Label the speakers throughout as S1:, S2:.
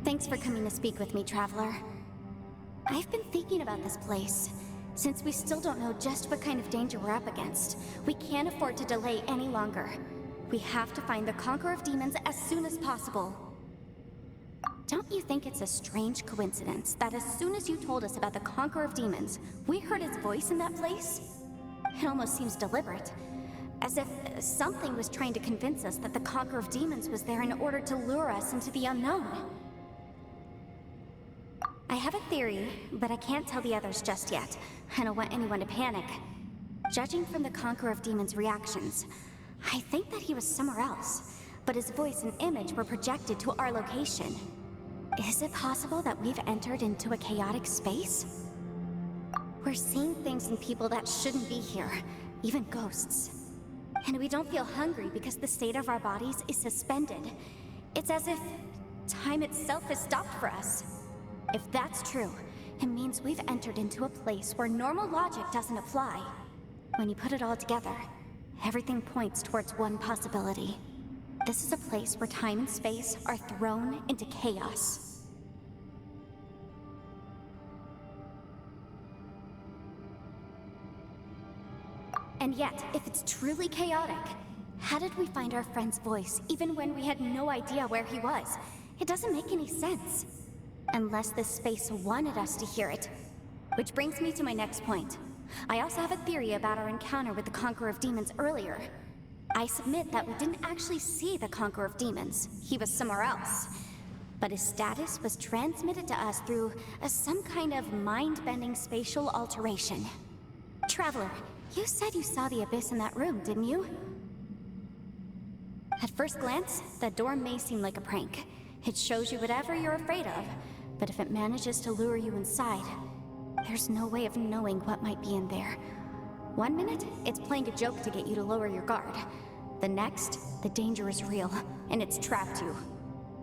S1: Thanks for coming to speak with me, Traveler. I've been thinking about this place. Since we still don't know just what kind of danger we're up against, we can't afford to delay any longer. We have to find the Conqueror of Demons as soon as possible. Don't you think it's a strange coincidence that as soon as you told us about the Conqueror of Demons, we heard his voice in that place? It almost seems deliberate. As if something was trying to convince us that the Conqueror of Demons was there in order to lure us into the unknown. I have a theory, but I can't tell the others just yet. I don't want anyone to panic. Judging from the Conqueror of Demons' reactions, I think that he was somewhere else, but his voice and image were projected to our location. Is it possible that we've entered into a chaotic space? We're seeing things in people that shouldn't be here, even ghosts. And we don't feel hungry because the state of our bodies is suspended. It's as if time itself has stopped for us. If that's true, it means we've entered into a place where normal logic doesn't apply. When you put it all together, everything points towards one possibility. This is a place where time and space are thrown into chaos. And yet, if it's truly chaotic, how did we find our friend's voice even when we had no idea where he was? It doesn't make any sense. Unless this space wanted us to hear it. Which brings me to my next point. I also have a theory about our encounter with the Conqueror of Demons earlier. I submit that we didn't actually see the Conqueror of Demons. He was somewhere else. But his status was transmitted to us through some kind of mind-bending spatial alteration. Traveler, you said you saw the abyss in that room, didn't you? At first glance, the door may seem like a prank. It shows you whatever you're afraid of, but if it manages to lure you inside, there's no way of knowing what might be in there. One minute, it's playing a joke to get you to lower your guard. The next, the danger is real, and it's trapped you.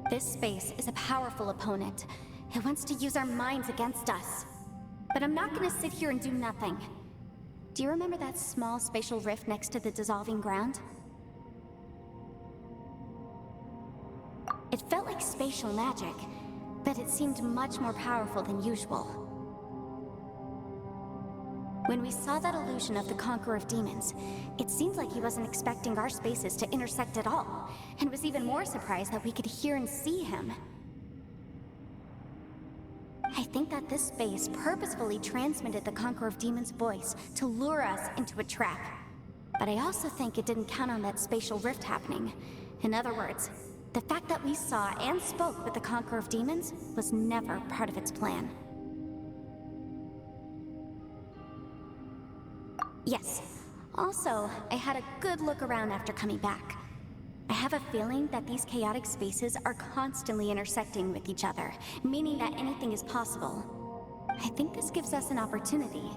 S1: This space is a powerful opponent. It wants to use our minds against us. But I'm not gonna sit here and do nothing. Do you remember that small spatial rift next to the dissolving ground? It felt like spatial magic, but it seemed much more powerful than usual. When we saw that illusion of the Conqueror of Demons, it seemed like he wasn't expecting our spaces to intersect at all, and was even more surprised that we could hear and see him. I think that this space purposefully transmitted the Conqueror of Demons' voice to lure us into a trap. But I also think it didn't count on that spatial rift happening. In other words, the fact that we saw and spoke with the Conqueror of Demons was never part of its plan. Yes. Also, I had a good look around after coming back. I have a feeling that these chaotic spaces are constantly intersecting with each other, meaning that anything is possible. I think this gives us an opportunity.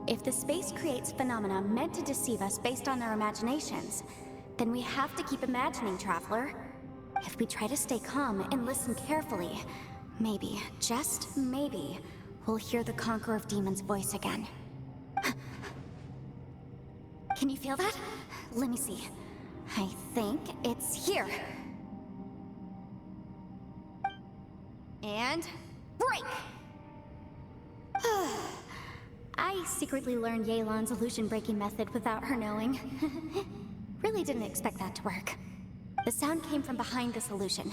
S1: If the space creates phenomena meant to deceive us based on our imaginations, then we have to keep imagining, Traveler. If we try to stay calm and listen carefully, maybe, just maybe, we'll hear the Conqueror of Demons' voice again. Can you feel that? Let me see. I think it's here. And break! I secretly learned Yelan's illusion-breaking method without her knowing. Really didn't expect that to work. The sound came from behind this illusion.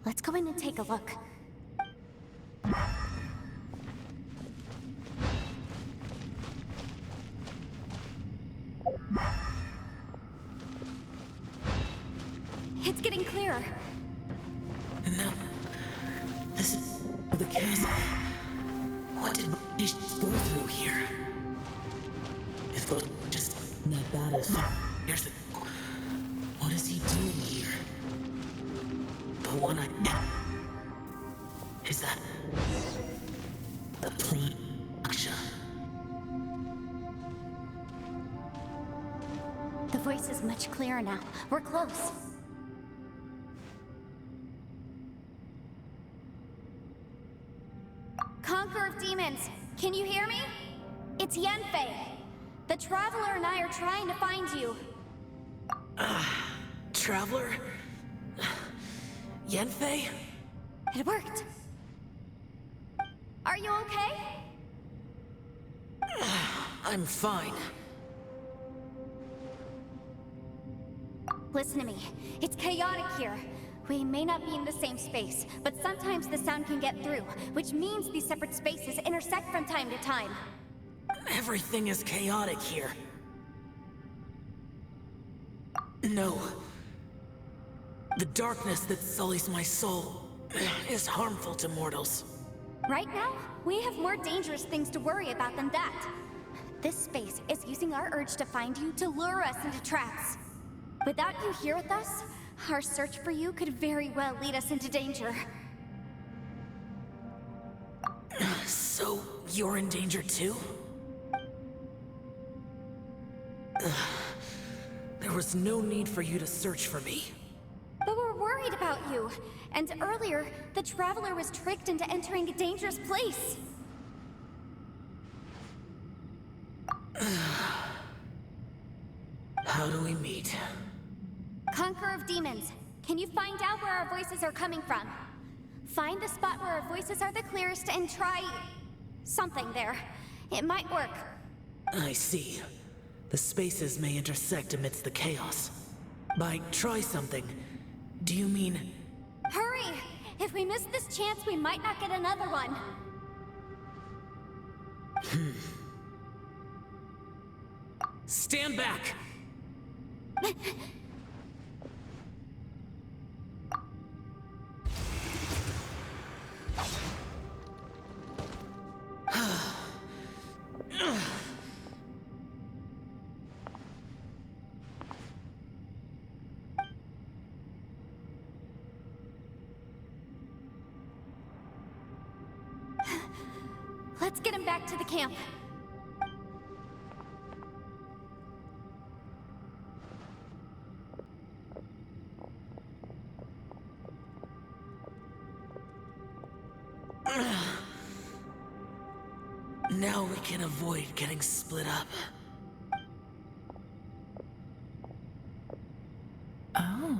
S1: Let's go in and take a look. It's getting clearer.
S2: And now, this is the castle. What did we just go through here? If those just not bad as here's the. What is he doing here? The one I is that the plane Aksha?
S1: The voice is much clearer now. We're close. Conqueror of Demons, can you hear me? It's Yanfei. The Traveler and I are trying to find you.
S2: Traveler? Yanfei?
S1: It worked! Are you okay?
S2: I'm fine.
S1: Listen to me. It's chaotic here. We may not be in the same space, but sometimes the sound can get through, which means these separate spaces intersect from time to time.
S2: Everything is chaotic here. No. The darkness that sullies my soul is harmful to mortals.
S1: Right now, we have more dangerous things to worry about than that. This space is using our urge to find you to lure us into traps. Without you here with us, our search for you could very well lead us into danger.
S2: So, you're in danger too? There was no need for you to search for me.
S1: But we're worried about you. And earlier, the Traveler was tricked into entering a dangerous place.
S2: How do we meet?
S1: Conqueror of Demons, can you find out where our voices are coming from? Find the spot where our voices are the clearest and try... something there. It might work.
S2: I see. The spaces may intersect amidst the chaos. By try something, do you mean...
S1: Hurry! If we miss this chance, we might not get another one.
S2: Stand back!
S1: Let's get him back to the camp.
S2: Now we can avoid getting split up.
S3: Oh.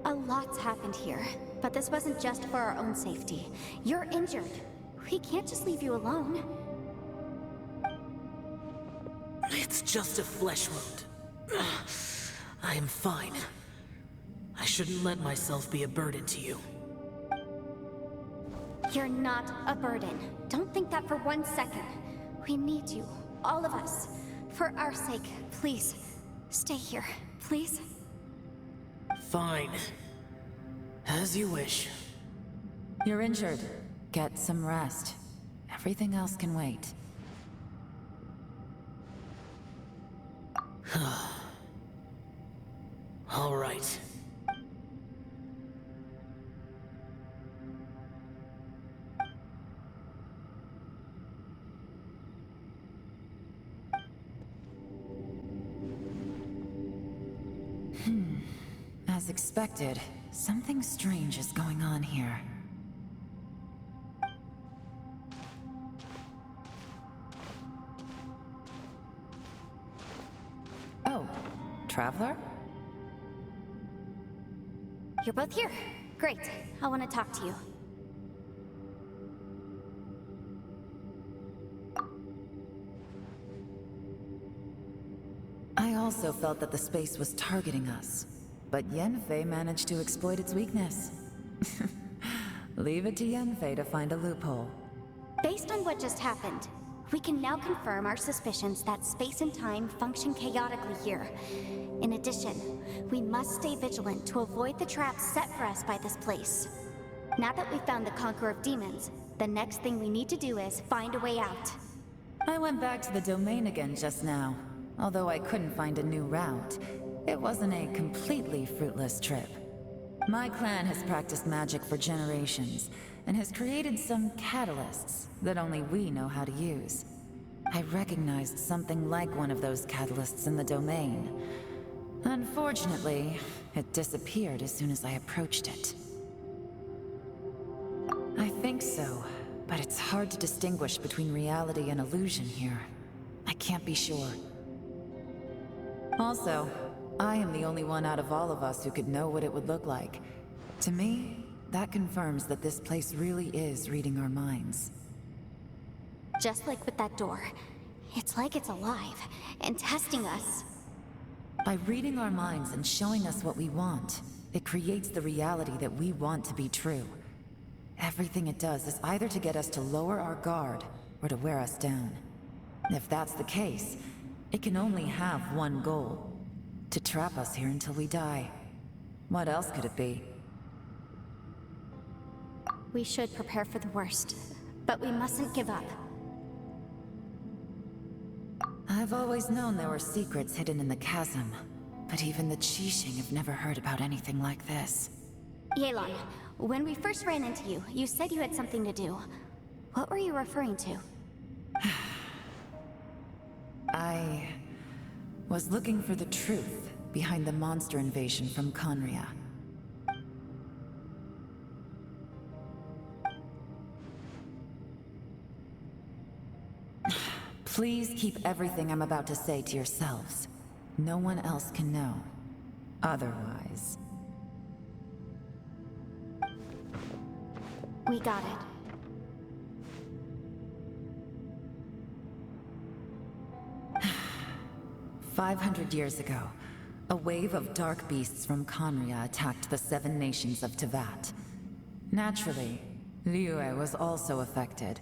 S1: A lot's happened here, but this wasn't just for our own safety. You're injured. We can't just leave you alone.
S2: It's just a flesh wound. I am fine. I shouldn't let myself be a burden to you.
S1: You're not a burden. Don't think that for 1 second. We need you, all of us. For our sake, please, stay here, please.
S2: Fine. As you wish.
S3: You're injured. Get some rest. Everything else can wait.
S2: All right.
S3: As expected, something strange is going on here. Oh, Traveler?
S1: You're both here. Great. I want to talk to you.
S3: I also felt that the space was targeting us, but Yenfei managed to exploit its weakness. Leave it to Yenfei to find a loophole.
S1: Based on what just happened, we can now confirm our suspicions that space and time function chaotically here. In addition, we must stay vigilant to avoid the traps set for us by this place. Now that we've found the Conqueror of Demons, the next thing we need to do is find a way out.
S3: I went back to the domain again just now. Although I couldn't find a new route, it wasn't a completely fruitless trip. My clan has practiced magic for generations, and has created some catalysts that only we know how to use. I recognized something like one of those catalysts in the domain. Unfortunately, it disappeared as soon as I approached it. I think so, but it's hard to distinguish between reality and illusion here. I can't be sure. Also, I am the only one out of all of us who could know what it would look like. To me, that confirms that this place really is reading our minds.
S1: Just like with that door. It's like it's alive and testing us.
S3: By reading our minds and showing us what we want, it creates the reality that we want to be true. Everything it does is either to get us to lower our guard or to wear us down. If that's the case, it can only have one goal: to trap us here until we die. What else could it be?
S1: We should prepare for the worst, but we mustn't give up.
S3: I've always known there were secrets hidden in the chasm, but even the Qixing have never heard about anything like this.
S1: Yelan, when we first ran into you, you said you had something to do. What were you referring to?
S3: I was looking for the truth behind the monster invasion from Conria. Please keep everything I'm about to say to yourselves. No one else can know. Otherwise...
S1: We got it.
S3: 500 years ago, a wave of dark beasts from Conria attacked the 7 nations of Tevat. Naturally, Liyue was also affected.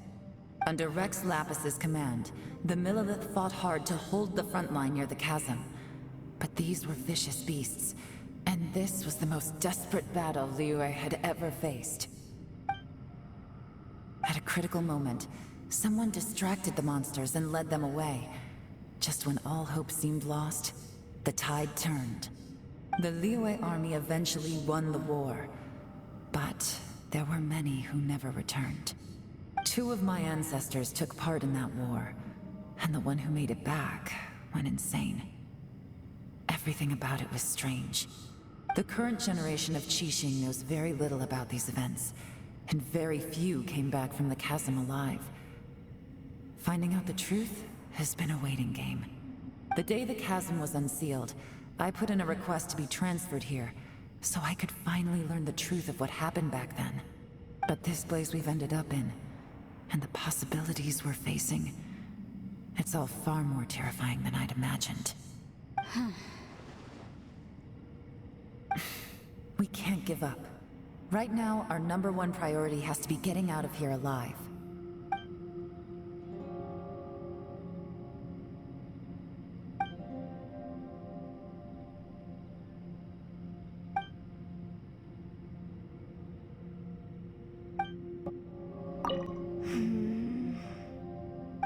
S3: Under Rex Lapis's command, the Millelith fought hard to hold the front line near the chasm. But these were vicious beasts, and this was the most desperate battle Liyue had ever faced. At a critical moment, someone distracted the monsters and led them away. Just when all hope seemed lost, the tide turned. The Liyue army eventually won the war, but there were many who never returned. 2 of my ancestors took part in that war, and the one who made it back went insane. Everything about it was strange. The current generation of Qixing knows very little about these events, and very few came back from the chasm alive. Finding out the truth has been a waiting game. The day the chasm was unsealed, I put in a request to be transferred here, so I could finally learn the truth of what happened back then. But this place we've ended up in, and the possibilities we're facing, it's all far more terrifying than I'd imagined. We can't give up. Right now, our #1 priority has to be getting out of here alive.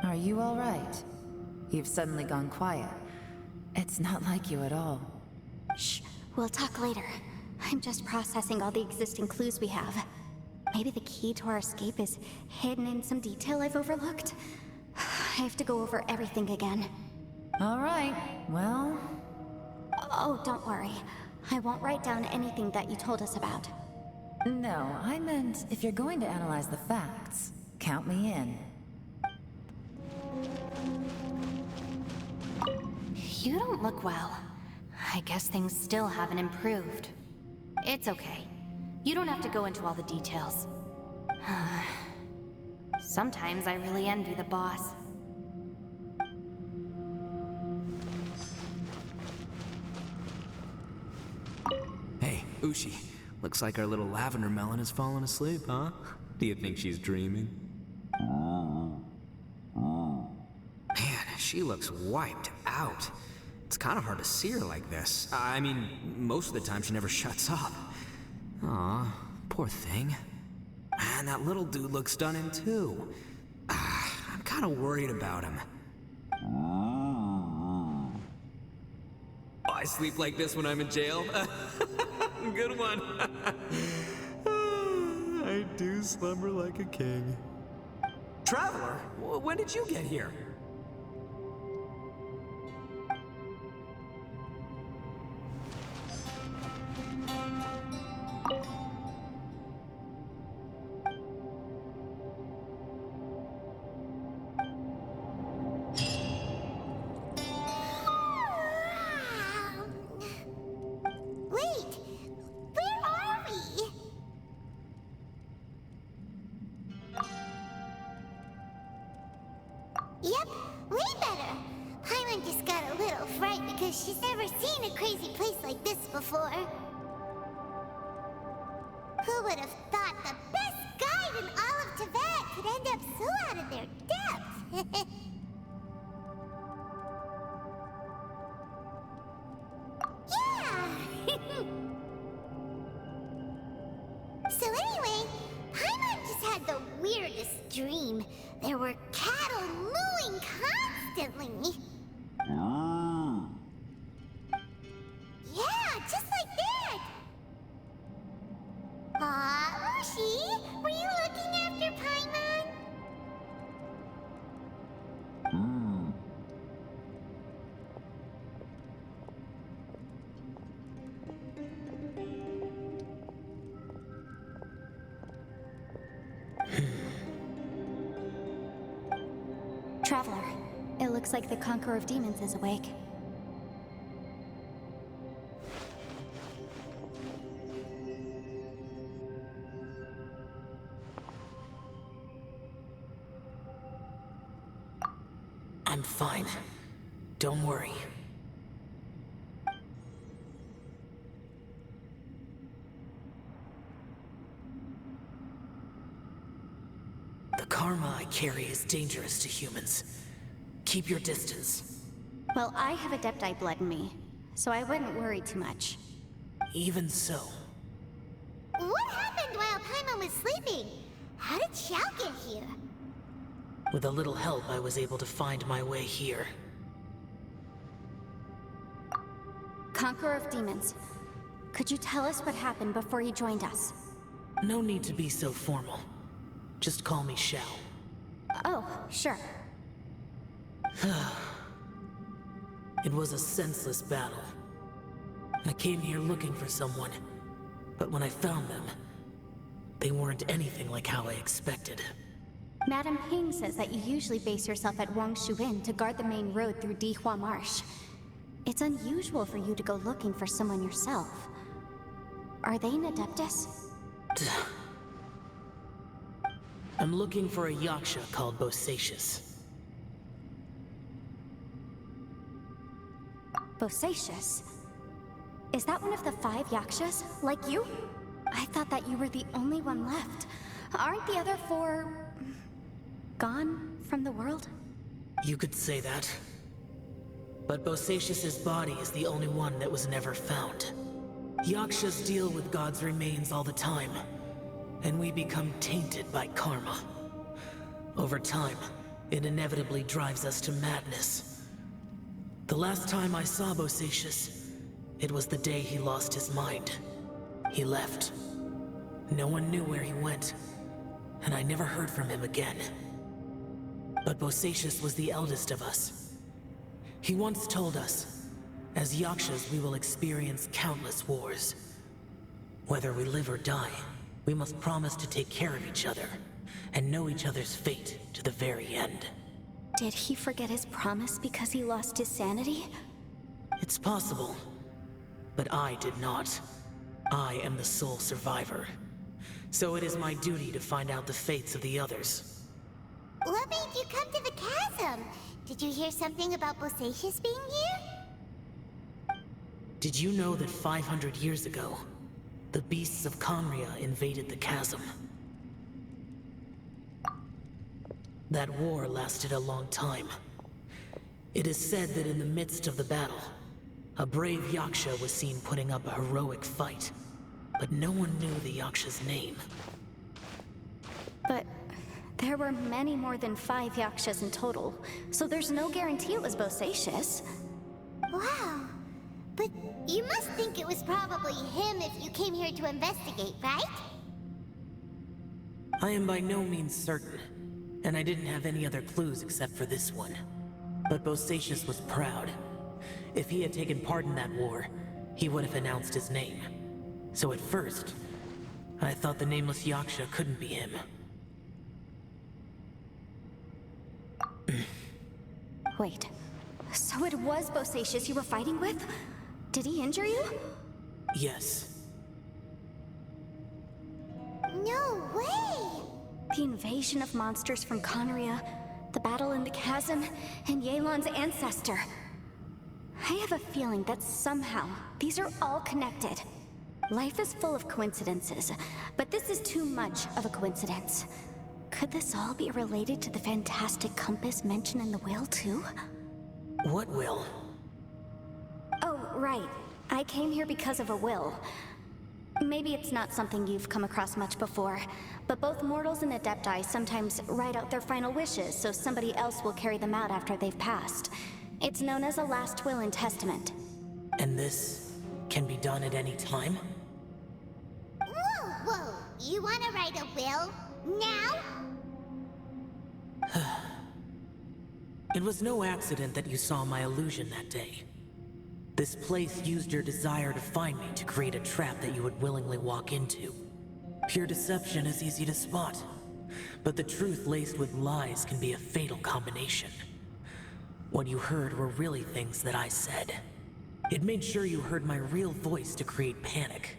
S3: Are you all right? You've suddenly gone quiet. It's not like you at all.
S1: Shh, we'll talk later. I'm just processing all the existing clues we have. Maybe the key to our escape is hidden in some detail I've overlooked. I have to go over everything again.
S3: All right, well...
S1: Oh, don't worry. I won't write down anything that you told us about.
S3: No, I meant if you're going to analyze the facts, count me in.
S1: You don't look well. I guess things still haven't improved. It's okay. You don't have to go into all the details. Sometimes I really envy the boss.
S4: Hey, Ushi. Looks like our little lavender melon has fallen asleep, huh? Do you think she's dreaming? Man, she looks wiped out. It's kind of hard to see her like this. I mean, most of the time she never shuts up. Aw, poor thing. Man, that little dude looks stunning too. I'm kind of worried about him. I sleep like this when I'm in jail. Good one. I do slumber like a king. Traveler, when did you get here?
S5: guess she's never seen a crazy place like this before. Who would have thought the best guide in all of Tibet could end up so out of their depth? Yeah! So anyway, Paimon just had the weirdest dream. There were cattle mooing constantly. Yeah, just like that. Aw, Mushi, were you looking after Paimon?
S1: Traveler, it looks like the Conqueror of Demons is awake.
S2: I'm fine. Don't worry. The karma I carry is dangerous to humans. Keep your distance.
S1: Well, I have Adepti blood in me, so I wouldn't worry too much.
S2: Even so,
S5: What happened while Paimon was sleeping? How did Xiao get here?
S2: with a little help, I was able to find my way here.
S1: Conqueror of Demons, could you tell us what happened before you joined us?
S2: No need to be so formal. Just call me Xiao.
S1: Oh, sure.
S2: It was a senseless battle. I came here looking for someone, but when I found them, they weren't anything like how I expected.
S1: Madame Ping says that you usually base yourself at Wangshu Inn to guard the main road through Dihua Marsh. It's unusual for you to go looking for someone yourself. Are they an Adeptus?
S2: I'm looking for a yaksha called Bosacius.
S1: Bosacius? Is that one of the 5 yakshas, like you? I thought that you were the only one left. Aren't the other 4... gone from the world?
S2: You could say that. But Bosacius's body is the only one that was never found. Yakshas deal with God's remains all the time, and we become tainted by karma. Over time, it inevitably drives us to madness. The last time I saw Bosacius, it was the day he lost his mind. He left. No one knew where he went, and I never heard from him again. But Bosacius was the eldest of us. He once told us, as Yakshas we will experience countless wars. Whether we live or die, we must promise to take care of each other, and know each other's fate to the very end.
S1: Did he forget his promise because he lost his sanity?
S2: It's possible, but I did not. I am the sole survivor. So it is my duty to find out the fates of the others.
S5: What made you come to the chasm? Did you hear something about Bosacius being here?
S2: Did you know that 500 years ago, the beasts of Conria invaded the chasm? That war lasted a long time. It is said that in the midst of the battle, a brave Yaksha was seen putting up a heroic fight, but no one knew the Yaksha's name.
S1: But there were many more than 5 yakshas in total, so there's no guarantee it was Bosacius.
S5: Wow. But you must think it was probably him if you came here to investigate, right?
S2: I am by no means certain, and I didn't have any other clues except for this one. But Bosacius was proud. If he had taken part in that war, he would have announced his name. So at first, I thought the nameless Yaksha couldn't be him.
S1: Wait, so it was Bosacius you were fighting with? Did he injure you?
S2: Yes.
S5: No way!
S1: The invasion of monsters from Conria, the battle in the chasm, and Yelan's ancestor. I have a feeling that somehow these are all connected. Life is full of coincidences, but this is too much of a coincidence. Could this all be related to the fantastic compass mentioned in the will, too?
S2: What will?
S1: Oh, right. I came here because of a will. Maybe it's not something you've come across much before, but both mortals and adepti sometimes write out their final wishes so somebody else will carry them out after they've passed. It's known as a last will and testament.
S2: And this can be done at any time?
S5: Whoa! You wanna write a will? Now?
S2: It was no accident that you saw my illusion that day. This place used your desire to find me to create a trap that you would willingly walk into. Pure deception is easy to spot, but the truth laced with lies can be a fatal combination. What you heard were really things that I said. It made sure you heard my real voice to create panic.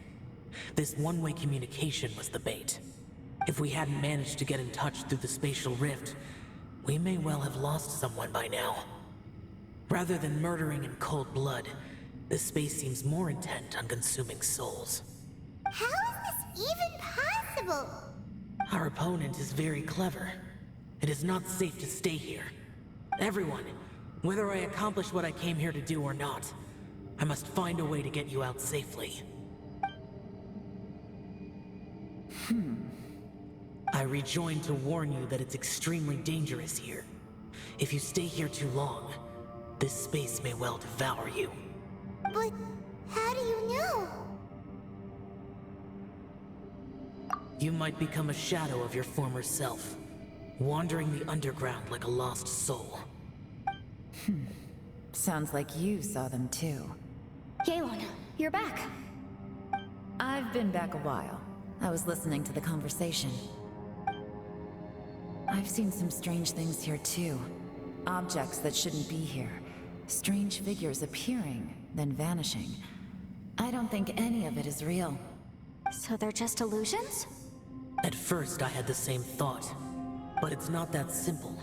S2: This one-way communication was the bait. If we hadn't managed to get in touch through the spatial rift, we may well have lost someone by now. Rather than murdering in cold blood, this space seems more intent on consuming souls.
S5: How is this even possible?
S2: Our opponent is very clever. It is not safe to stay here. Everyone, whether I accomplish what I came here to do or not, I must find a way to get you out safely. I rejoined to warn you that it's extremely dangerous here. If you stay here too long, this space may well devour you.
S5: But how do you know?
S2: You might become a shadow of your former self, wandering the underground like a lost soul.
S3: Sounds like you saw them too.
S1: Yelan, you're back.
S3: I've been back a while. I was listening to the conversation. I've seen some strange things here too. Objects that shouldn't be here. Strange figures appearing, then vanishing. I don't think any of it is real.
S1: So they're just illusions?
S2: At first I had the same thought, but it's not that simple.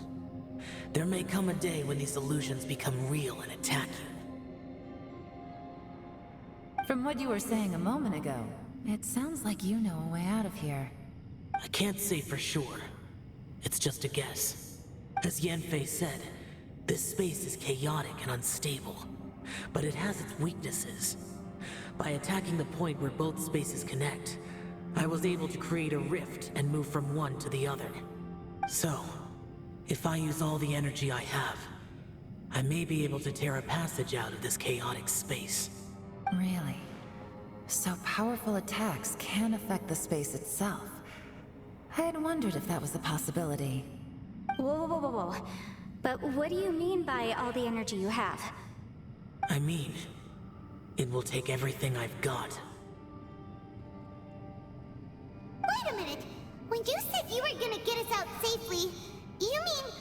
S2: There may come a day when these illusions become real and attack you.
S3: From what you were saying a moment ago, it sounds like you know a way out of here.
S2: I can't say for sure. It's just a guess. As Yanfei said, this space is chaotic and unstable, but it has its weaknesses. By attacking the point where both spaces connect, I was able to create a rift and move from one to the other. So, if I use all the energy I have, I may be able to tear a passage out of this chaotic space.
S3: Really? So powerful attacks can affect the space itself. I had wondered if that was a possibility.
S1: Whoa. But what do you mean by all the energy you have?
S2: I mean, it will take everything I've got.
S5: Wait a minute! When you said you were gonna get us out safely, you mean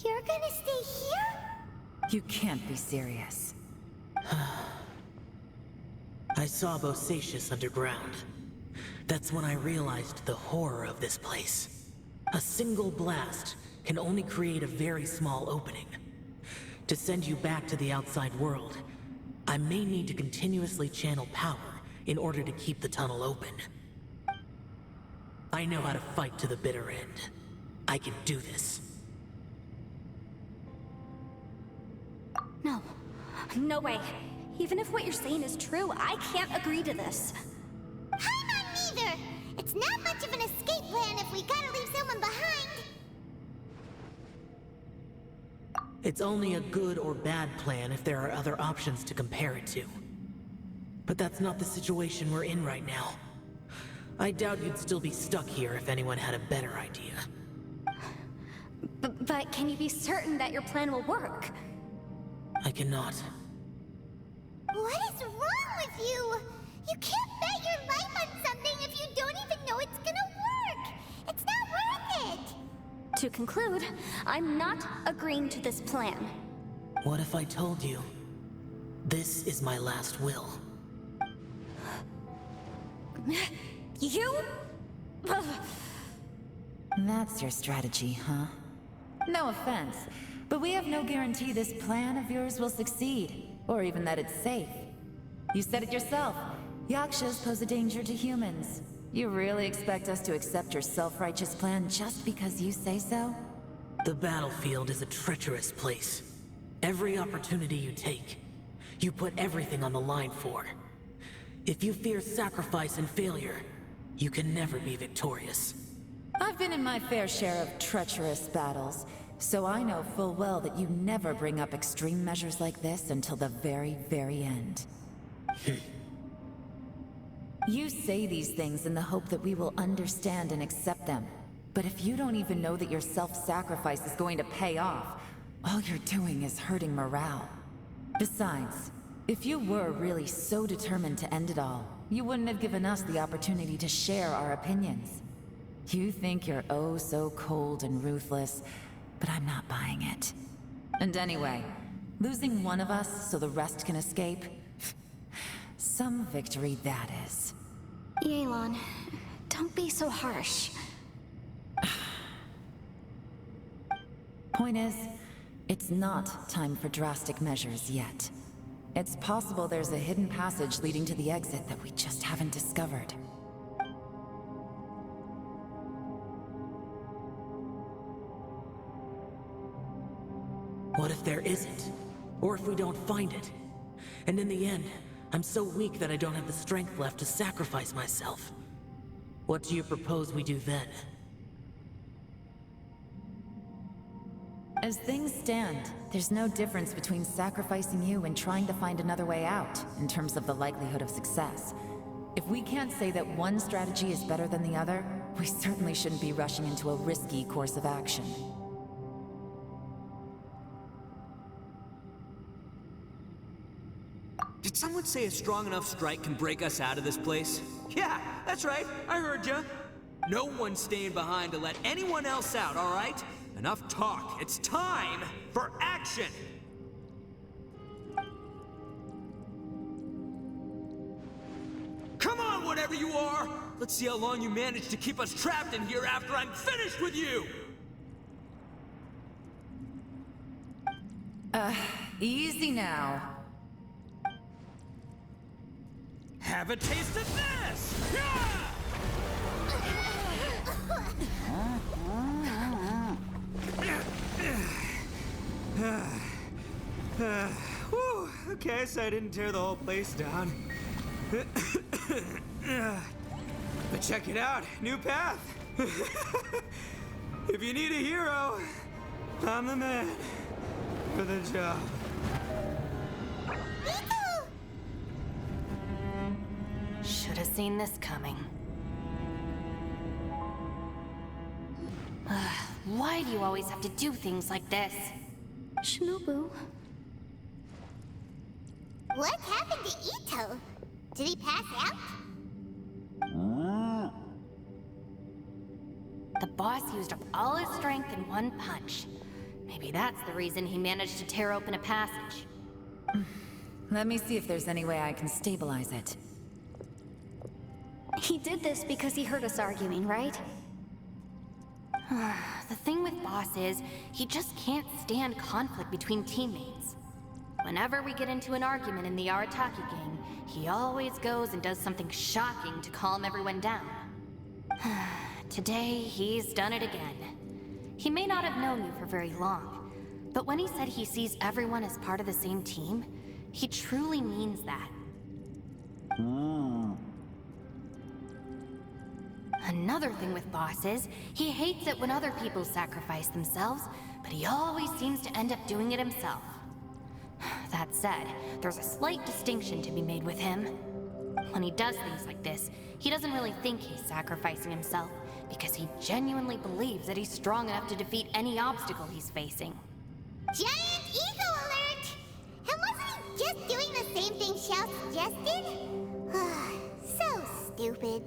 S5: you're gonna stay here?
S3: You can't be serious.
S2: I saw Bosacius underground. That's when I realized the horror of this place. A single blast can only create a very small opening. To send you back to the outside world, I may need to continuously channel power in order to keep the tunnel open. I know how to fight to the bitter end. I can do this.
S1: No way. Even if what you're saying is true, I can't agree to this.
S5: I'm not neither! It's not much of an escape plan if we gotta leave someone behind!
S2: It's only a good or bad plan if there are other options to compare it to. But that's not the situation we're in right now. I doubt you'd still be stuck here if anyone had a better idea.
S1: But can you be certain that your plan will work?
S2: I cannot.
S5: What is wrong with you? You can't bet your life on something if you don't even know it's gonna work! It's not worth it!
S1: To conclude, I'm not agreeing to this plan.
S2: What if I told you? This is my last will.
S1: You?
S3: That's your strategy, huh? No offense, but we have no guarantee this plan of yours will succeed. or even that it's safe. You said it yourself. Yakshas pose a danger to humans. You really expect us to accept your self-righteous plan just because you say so?
S2: The battlefield is a treacherous place. Every opportunity you take, you put everything on the line for. If you fear sacrifice and failure, you can never be victorious.
S3: I've been in my fair share of treacherous battles, so I know full well that you never bring up extreme measures like this until the very, very end. You say these things in the hope that we will understand and accept them. But if you don't even know that your self-sacrifice is going to pay off, all you're doing is hurting morale. Besides, if you were really so determined to end it all, you wouldn't have given us the opportunity to share our opinions. You think you're oh so cold and ruthless, but I'm not buying it. And anyway, losing one of us so the rest can escape? Some victory that is.
S1: Yelan, don't be so harsh.
S3: Point is, it's not time for drastic measures yet. It's possible there's a hidden passage leading to the exit that we just haven't discovered.
S2: What if there isn't? Or if we don't find it? And in the end, I'm so weak that I don't have the strength left to sacrifice myself. What do you propose we do then?
S3: As things stand, there's no difference between sacrificing you and trying to find another way out, in terms of the likelihood of success. If we can't say that one strategy is better than the other, we certainly shouldn't be rushing into a risky course of action.
S4: Did someone say a strong enough strike can break us out of this place? Yeah, that's right. I heard ya. No one's staying behind to let anyone else out, all right? Enough talk. It's time for action! Come on, whatever you are! Let's see how long you manage to keep us trapped in here after I'm finished with you!
S3: Easy now.
S4: Have a taste of this! Whew, okay, so I didn't tear the whole place down. But check it out, new path. If you need a hero, I'm the man for the job.
S6: Should have seen this coming. Why do you always have to do things like this?
S1: Shinobu.
S5: What happened to Ito? Did he pass out?
S6: The boss used up all his strength in one punch. Maybe that's the reason he managed to tear open a passage.
S3: Let me see if there's any way I can stabilize it.
S1: He did this because he heard us arguing, right?
S6: The thing with Boss is, he just can't stand conflict between teammates. Whenever we get into an argument in the Arataki gang, he always goes and does something shocking to calm everyone down. Today, he's done it again. He may not have known you for very long, but when he said he sees everyone as part of the same team, he truly means that. Another thing with Boss is, he hates it when other people sacrifice themselves, but he always seems to end up doing it himself. That said, there's a slight distinction to be made with him. When he does things like this, he doesn't really think he's sacrificing himself, because he genuinely believes that he's strong enough to defeat any obstacle he's facing.
S5: Giant ego alert! And wasn't he just doing the same thing Xiao suggested? So stupid.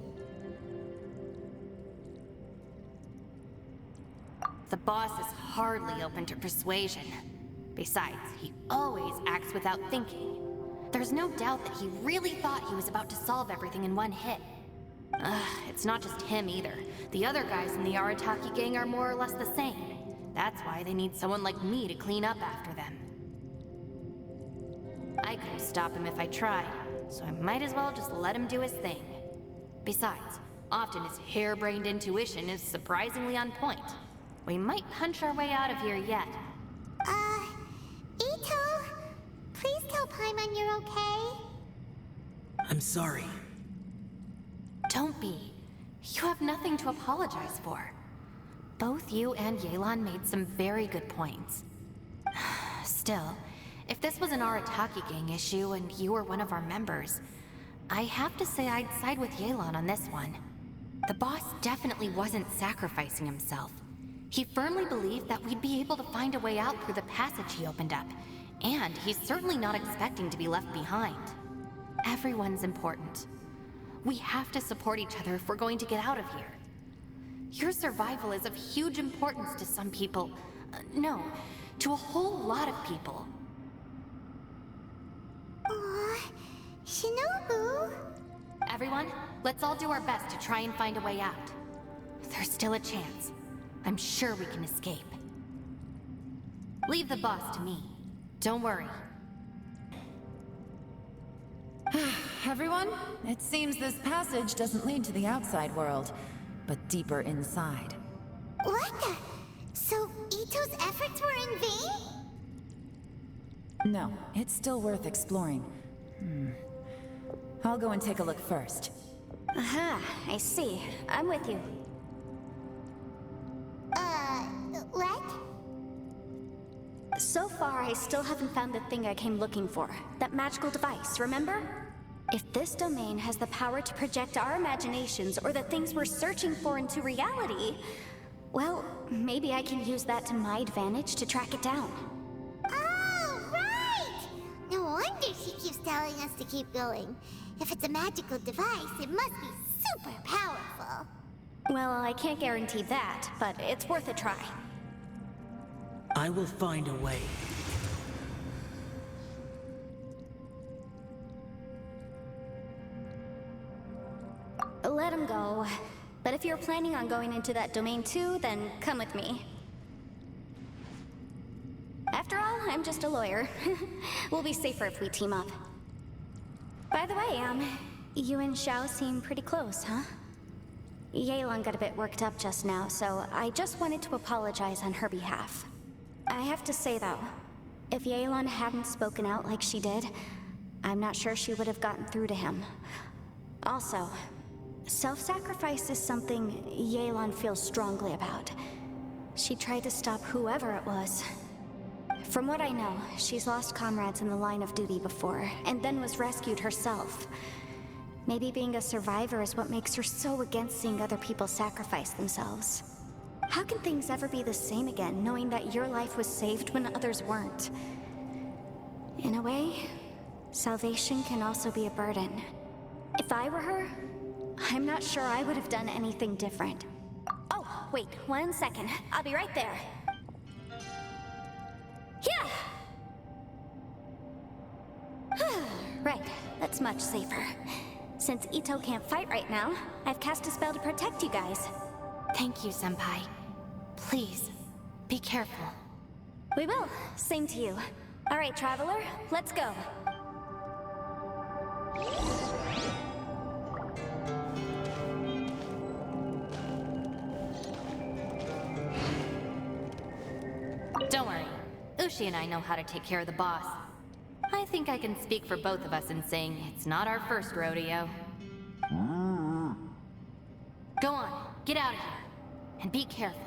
S6: The boss is hardly open to persuasion. Besides, he always acts without thinking. There's no doubt that he really thought he was about to solve everything in one hit. It's not just him either. The other guys in the Arataki gang are more or less the same. That's why they need someone like me to clean up after them. I couldn't stop him if I tried, so I might as well just let him do his thing. Besides, often his harebrained intuition is surprisingly on point. We might punch our way out of here yet.
S5: Ito, please tell Paimon you're okay.
S2: I'm sorry.
S6: Don't be. You have nothing to apologize for. Both you and Yelan made some very good points. Still, if this was an Arataki gang issue and you were one of our members, I have to say I'd side with Yelan on this one. The boss definitely wasn't sacrificing himself. He firmly believed that we'd be able to find a way out through the passage he opened up, and he's certainly not expecting to be left behind. Everyone's important. We have to support each other if we're going to get out of here. Your survival is of huge importance to some people. No, to a whole lot of people.
S5: Aw, Shinobu.
S6: Everyone, let's all do our best to try and find a way out. There's still a chance. I'm sure we can escape. Leave the boss to me. Don't worry.
S3: Everyone, it seems this passage doesn't lead to the outside world, but deeper inside.
S5: What the? So Ito's efforts were in vain?
S3: No, it's still worth exploring. I'll go and take a look first.
S1: Aha, I see. I'm with you.
S5: What?
S1: So far, I still haven't found the thing I came looking for. That magical device, remember? If this domain has the power to project our imaginations or the things we're searching for into reality, well, maybe I can use that to my advantage to track it down.
S5: Oh, right! No wonder she keeps telling us to keep going. If it's a magical device, it must be super powerful.
S1: Well, I can't guarantee that, but it's worth a try.
S2: I will find a way.
S1: Let him go. But if you're planning on going into that domain too, then come with me. After all, I'm just a lawyer. We'll be safer if we team up. By the way, you and Xiao seem pretty close, huh? Yelan got a bit worked up just now, so I just wanted to apologize on her behalf. I have to say though, if Yelan hadn't spoken out like she did, I'm not sure she would have gotten through to him. Also, self-sacrifice is something Yelan feels strongly about. She tried to stop whoever it was. From what I know, she's lost comrades in the line of duty before, and then was rescued herself. Maybe being a survivor is what makes her so against seeing other people sacrifice themselves. How can things ever be the same again, knowing that your life was saved when others weren't? In a way, salvation can also be a burden. If I were her, I'm not sure I would have done anything different. Oh, wait, 1 second. I'll be right there. Yeah! Right, that's much safer. Since Ito can't fight right now, I've cast a spell to protect you guys.
S6: Thank you, Senpai. Please, be careful.
S1: We will. Same to you. All right, Traveler, let's go.
S6: Don't worry. Ushi and I know how to take care of the boss. I think I can speak for both of us in saying it's not our first rodeo. Go on, get out of here. And be careful.